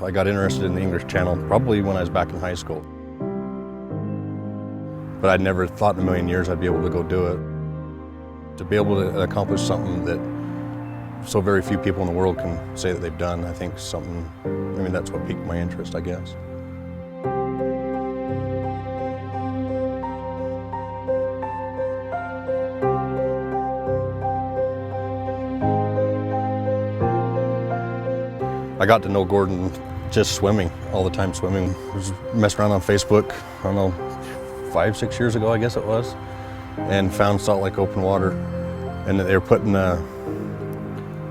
I got interested in the English Channel probably when I was back in high school. But I'd never thought in a million years I'd be able to go do it. To be able to accomplish something that so very few people in the world can say that they've done, I think something, I mean, that's what piqued my interest, I guess. I got to know Gordon just swimming, all the time swimming. I was messing around on Facebook, I don't know, 5, 6 years ago, I guess it was, and found Salt Lake Open Water. And they were putting a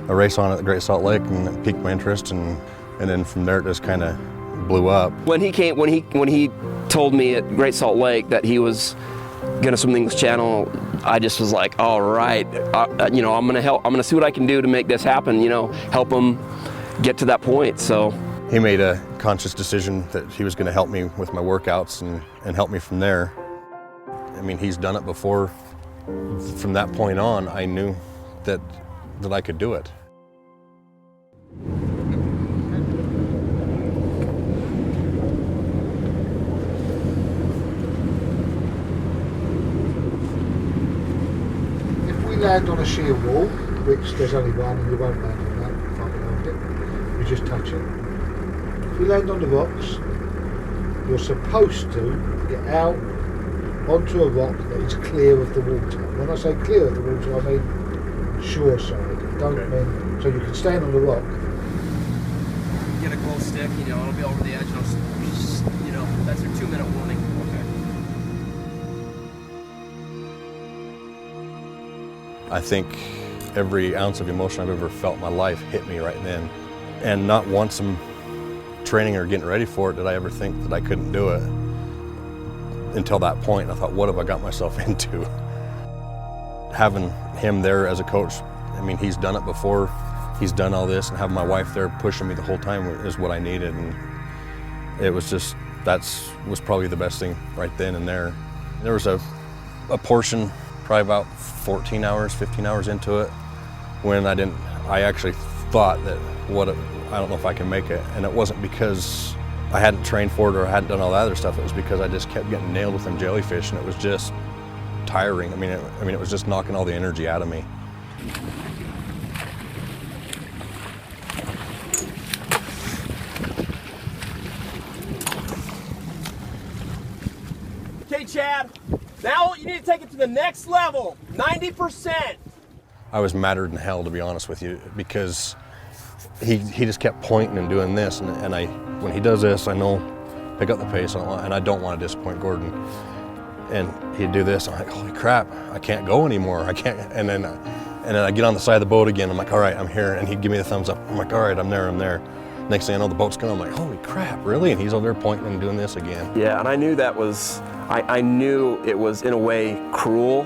race on at the Great Salt Lake, and it piqued my interest, and then from there it just kind of blew up. When he told me at Great Salt Lake that he was gonna swim the English Channel, I just was like, all right, you know, I'm gonna see what I can do to make this happen, you know, help him get to that point. So he made a conscious decision that he was going to help me with my workouts and help me from there. I mean, he's done it before. From that point on, I knew that I could do it. If we land on a sheer wall, which there's only one and you won't land on that, you can't land it, you just touch it. If you land on the rocks, you're supposed to get out onto a rock that is clear of the water. When I say clear of the water, I mean shore side. I don't mean, so you can stand on the rock. get a glow stick, you know, it'll be over the edge, and I'll just, you know, that's your 2-minute warning. I think every ounce of emotion I've ever felt in my life hit me right then. And not once in training or getting ready for it did I ever think that I couldn't do it. Until that point, I thought, what have I got myself into? Having him there as a coach, I mean, he's done it before. He's done all this, and having my wife there pushing me the whole time is what I needed. And it was just, was probably the best thing right then and there. There was a portion, probably about 14 hours, 15 hours into it, when I actually thought that, I don't know if I can make it. And it wasn't because I hadn't trained for it or I hadn't done all that other stuff. It was because I just kept getting nailed with them jellyfish, and it was just tiring. I mean, it was just knocking all the energy out of me. Okay, Chad, now you need to take it to the next level, 90%. I was madder than hell, to be honest with you, because he just kept pointing and doing this, and when he does this, I know pick up the pace, and I don't want to disappoint Gordon. And he'd do this, I'm like, holy crap, I can't go anymore, I can't. And then I get on the side of the boat again, I'm like, all right, I'm here, and he'd give me the thumbs up. I'm like, all right, I'm there. Next thing I know, the boat's going, I'm like, holy crap, really? And he's over there pointing and doing this again. Yeah, and I knew that was, I knew it was in a way cruel,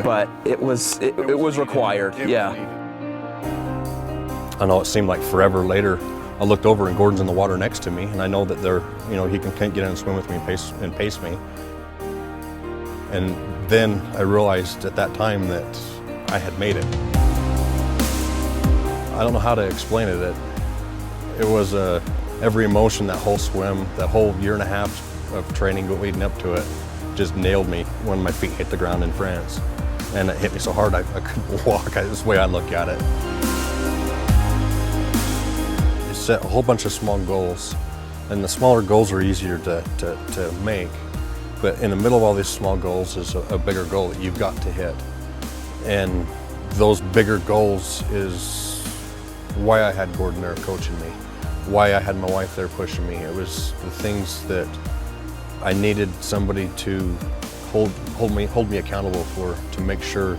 but it was required, yeah. I know it seemed like forever later. I looked over and Gordon's in the water next to me, and I know that he can get in and swim with me and pace me. And then I realized at that time that I had made it. I don't know how to explain it. It was every emotion, that whole swim, that whole 1.5 years of training leading up to it, just nailed me when my feet hit the ground in France. And it hit me so hard I couldn't walk. That's the way I look at it. You set a whole bunch of small goals, and the smaller goals are easier to make. But in the middle of all these small goals is a bigger goal that you've got to hit. And those bigger goals is why I had Gordon there coaching me, why I had my wife there pushing me. It was the things that I needed somebody to hold me accountable for, to make sure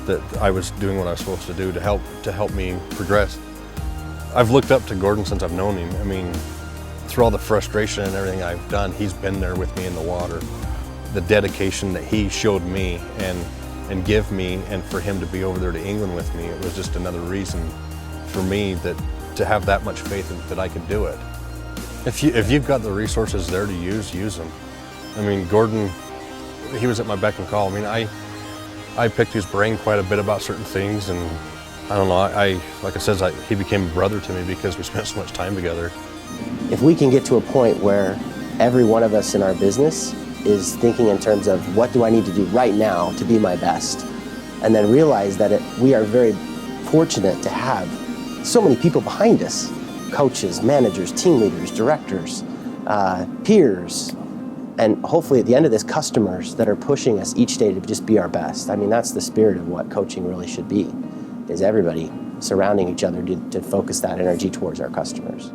that I was doing what I was supposed to do to help me progress. I've looked up to Gordon since I've known him. I mean, through all the frustration and everything I've done, he's been there with me in the water. The dedication that he showed me and give me, and for him to be over there to England with me, it was just another reason for me to have that much faith that I could do it. If you've got the resources there to use them. I mean, Gordon, he was at my beck and call. I mean, I picked his brain quite a bit about certain things, and I don't know, like I said, he became a brother to me because we spent so much time together. If we can get to a point where every one of us in our business is thinking in terms of what do I need to do right now to be my best, and then realize that we are very fortunate to have so many people behind us, coaches, managers, team leaders, directors, peers, and hopefully at the end of this, customers that are pushing us each day to just be our best. I mean, that's the spirit of what coaching really should be, is everybody surrounding each other to focus that energy towards our customers.